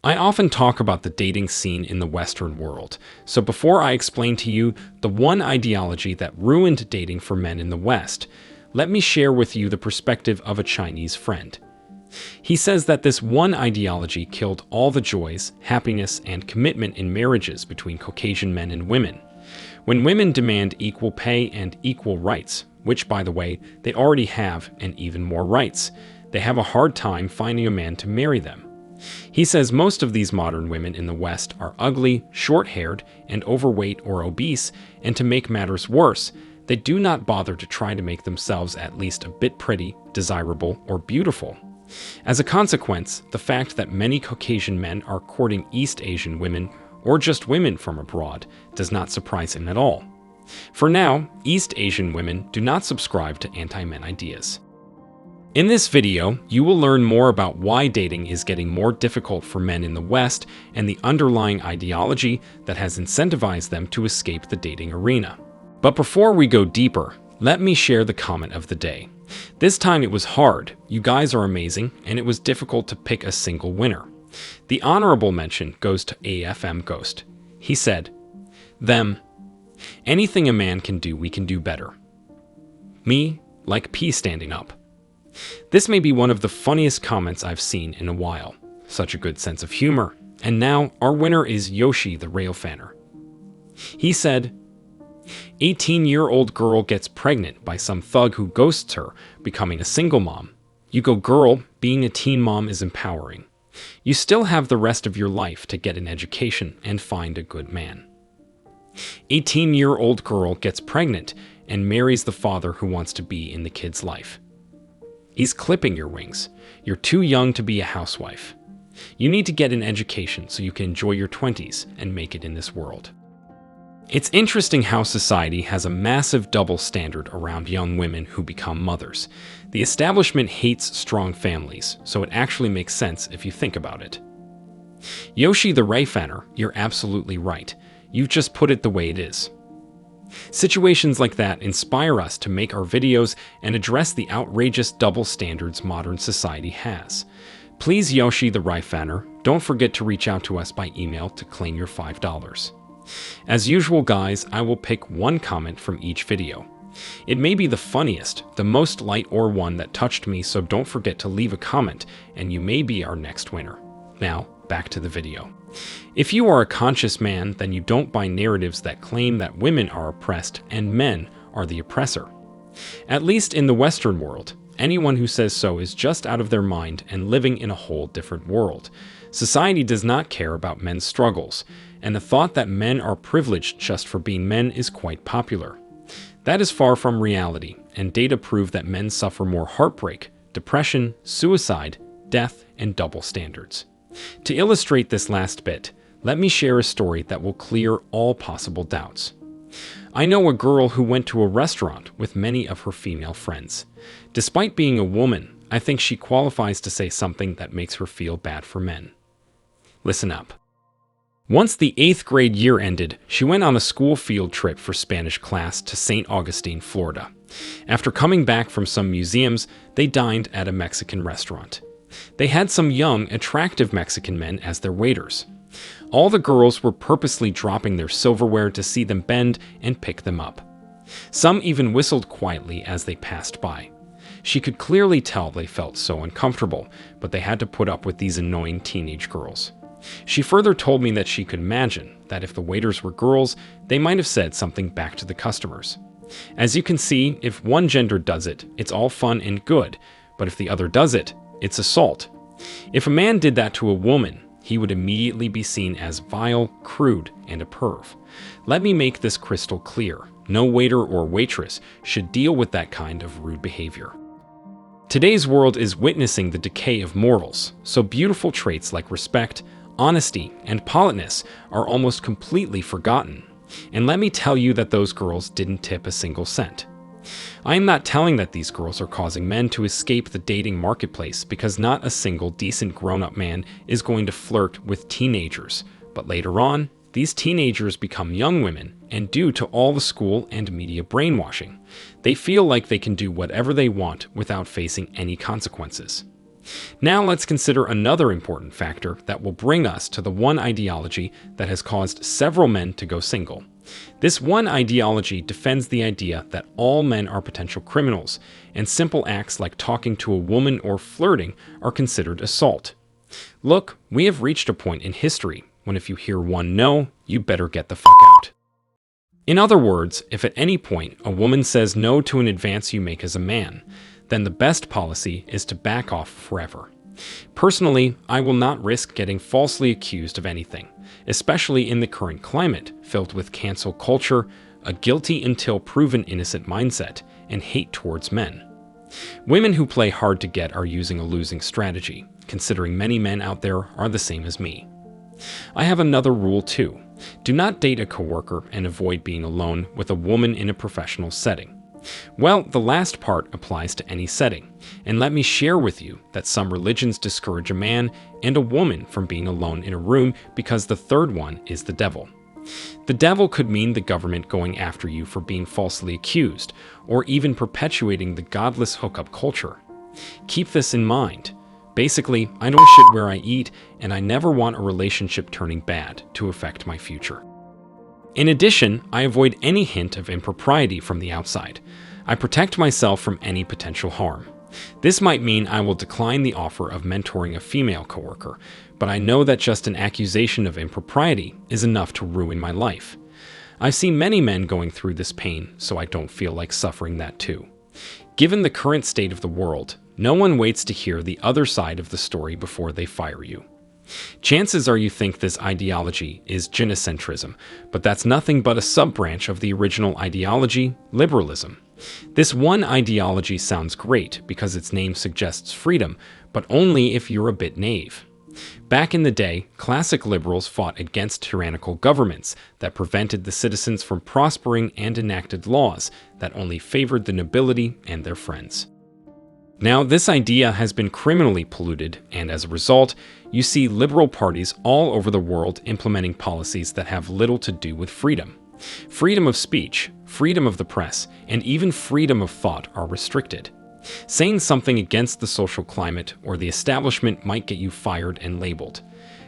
I often talk about the dating scene in the Western world, so before I explain to you the one ideology that ruined dating for men in the West, let me share with you the perspective of a Chinese friend. He says that this one ideology killed all the joys, happiness, and commitment in marriages between Caucasian men and women. When women demand equal pay and equal rights, which, by the way, they already have, and even more rights, they have a hard time finding a man to marry them. He says most of these modern women in the West are ugly, short-haired, and overweight or obese, and to make matters worse, they do not bother to try to make themselves at least a bit pretty, desirable, or beautiful. As a consequence, the fact that many Caucasian men are courting East Asian women, or just women from abroad, does not surprise him at all. For now, East Asian women do not subscribe to anti-men ideas. In this video, you will learn more about why dating is getting more difficult for men in the West and the underlying ideology that has incentivized them to escape the dating arena. But before we go deeper, let me share the comment of the day. This time it was hard, you guys are amazing, and it was difficult to pick a single winner. The honorable mention goes to AFM Ghost. He said, "Them. Anything a man can do, we can do better. Me, like P standing up." This may be one of the funniest comments I've seen in a while. Such a good sense of humor. And now, our winner is Yoshi the Rail Fanner. He said, 18-year-old girl gets pregnant by some thug who ghosts her, becoming a single mom. You go girl, being a teen mom is empowering. You still have the rest of your life to get an education and find a good man. 18-year-old girl gets pregnant and marries the father who wants to be in the kid's life. He's clipping your wings. You're too young to be a housewife. You need to get an education so you can enjoy your 20s and make it in this world. It's interesting how society has a massive double standard around young women who become mothers. The establishment hates strong families, so it actually makes sense if you think about it. Yoshi the Rayfanner, you're absolutely right. You've just put it the way it is. Situations like that inspire us to make our videos and address the outrageous double standards modern society has. Please, Yoshi the Rayfanner, don't forget to reach out to us by email to claim your $5. As usual, guys, I will pick one comment from each video. It may be the funniest, the most light, or one that touched me, so don't forget to leave a comment, and you may be our next winner. Now, back to the video. If you are a conscious man, then you don't buy narratives that claim that women are oppressed and men are the oppressor. At least in the Western world, anyone who says so is just out of their mind and living in a whole different world. Society does not care about men's struggles, and the thought that men are privileged just for being men is quite popular. That is far from reality, and data prove that men suffer more heartbreak, depression, suicide, death, and double standards. To illustrate this last bit, let me share a story that will clear all possible doubts. I know a girl who went to a restaurant with many of her female friends. Despite being a woman, I think she qualifies to say something that makes her feel bad for men. Listen up. Once the 8th grade year ended, she went on a school field trip for Spanish class to St. Augustine, Florida. After coming back from some museums, they dined at a Mexican restaurant. They had some young, attractive Mexican men as their waiters. All the girls were purposely dropping their silverware to see them bend and pick them up. Some even whistled quietly as they passed by. She could clearly tell they felt so uncomfortable, but they had to put up with these annoying teenage girls. She further told me that she could imagine that if the waiters were girls, they might have said something back to the customers. As you can see, if one gender does it, it's all fun and good, but if the other does it, it's assault. If a man did that to a woman, he would immediately be seen as vile, crude, and a perv. Let me make this crystal clear. No waiter or waitress should deal with that kind of rude behavior. Today's world is witnessing the decay of morals, so beautiful traits like respect, honesty, and politeness are almost completely forgotten. And let me tell you that those girls didn't tip a single cent. I am not telling that these girls are causing men to escape the dating marketplace, because not a single decent grown-up man is going to flirt with teenagers. But later on, these teenagers become young women, and due to all the school and media brainwashing, they feel like they can do whatever they want without facing any consequences. Now let's consider another important factor that will bring us to the one ideology that has caused several men to go single. This one ideology defends the idea that all men are potential criminals, and simple acts like talking to a woman or flirting are considered assault. Look, we have reached a point in history when if you hear one no, you better get the fuck out. In other words, if at any point a woman says no to an advance you make as a man, then the best policy is to back off forever. Personally, I will not risk getting falsely accused of anything, especially in the current climate filled with cancel culture, a guilty until proven innocent mindset, and hate towards men. Women who play hard to get are using a losing strategy, considering many men out there are the same as me. I have another rule too. Do not date a coworker and avoid being alone with a woman in a professional setting. Well, the last part applies to any setting, and let me share with you that some religions discourage a man and a woman from being alone in a room because the third one is the devil. The devil could mean the government going after you for being falsely accused, or even perpetuating the godless hookup culture. Keep this in mind. Basically, I don't shit where I eat, and I never want a relationship turning bad to affect my future. In addition, I avoid any hint of impropriety from the outside. I protect myself from any potential harm. This might mean I will decline the offer of mentoring a female coworker, but I know that just an accusation of impropriety is enough to ruin my life. I've seen many men going through this pain, so I don't feel like suffering that too. Given the current state of the world, no one waits to hear the other side of the story before they fire you. Chances are you think this ideology is gynocentrism, but that's nothing but a sub-branch of the original ideology, liberalism. This one ideology sounds great because its name suggests freedom, but only if you're a bit naive. Back in the day, classic liberals fought against tyrannical governments that prevented the citizens from prospering and enacted laws that only favored the nobility and their friends. Now, this idea has been criminally polluted, and as a result, you see liberal parties all over the world implementing policies that have little to do with freedom. Freedom of speech, freedom of the press, and even freedom of thought are restricted. Saying something against the social climate or the establishment might get you fired and labeled.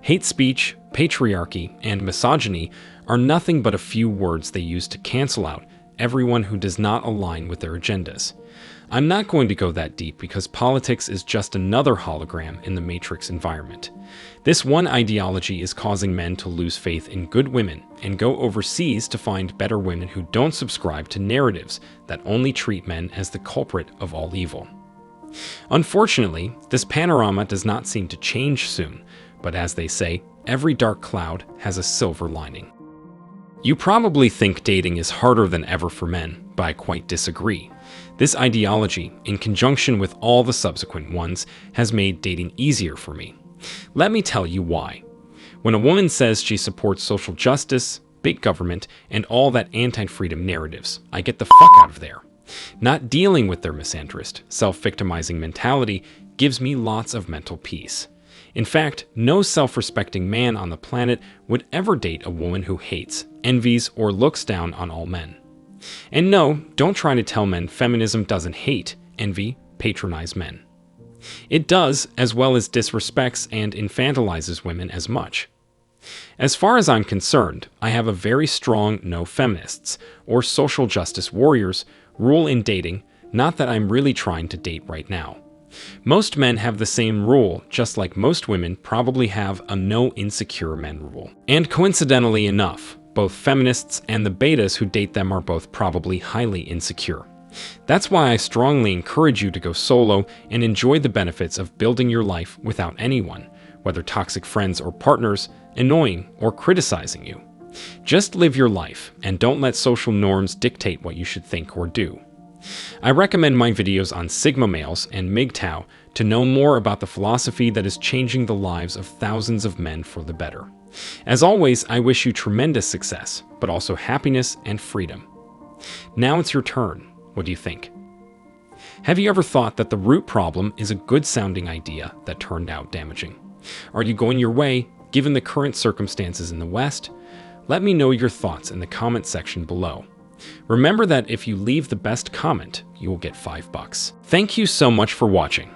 Hate speech, patriarchy, and misogyny are nothing but a few words they use to cancel out everyone who does not align with their agendas. I'm not going to go that deep because politics is just another hologram in the Matrix environment. This one ideology is causing men to lose faith in good women and go overseas to find better women who don't subscribe to narratives that only treat men as the culprit of all evil. Unfortunately, this panorama does not seem to change soon, but as they say, every dark cloud has a silver lining. You probably think dating is harder than ever for men, but I quite disagree. This ideology, in conjunction with all the subsequent ones, has made dating easier for me. Let me tell you why. When a woman says she supports social justice, big government, and all that anti-freedom narratives, I get the fuck out of there. Not dealing with their misandrist, self-victimizing mentality gives me lots of mental peace. In fact, no self-respecting man on the planet would ever date a woman who hates, envies, or looks down on all men. And no, don't try to tell men feminism doesn't hate, envy, patronize men. It does, as well as disrespects and infantilizes women as much. As far as I'm concerned, I have a very strong no feminists, or social justice warriors, rule in dating, not that I'm really trying to date right now. Most men have the same rule, just like most women probably have a no insecure men rule. And coincidentally enough, both feminists and the betas who date them are both probably highly insecure. That's why I strongly encourage you to go solo and enjoy the benefits of building your life without anyone, whether toxic friends or partners, annoying or criticizing you. Just live your life and don't let social norms dictate what you should think or do. I recommend my videos on Sigma males and MGTOW to know more about the philosophy that is changing the lives of thousands of men for the better. As always, I wish you tremendous success, but also happiness and freedom. Now it's your turn. What do you think? Have you ever thought that the root problem is a good-sounding idea that turned out damaging? Are you going your way, given the current circumstances in the West? Let me know your thoughts in the comment section below. Remember that if you leave the best comment, you will get $5. Thank you so much for watching.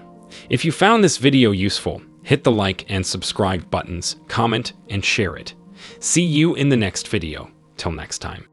If you found this video useful, hit the like and subscribe buttons, comment, and share it. See you in the next video. Till next time.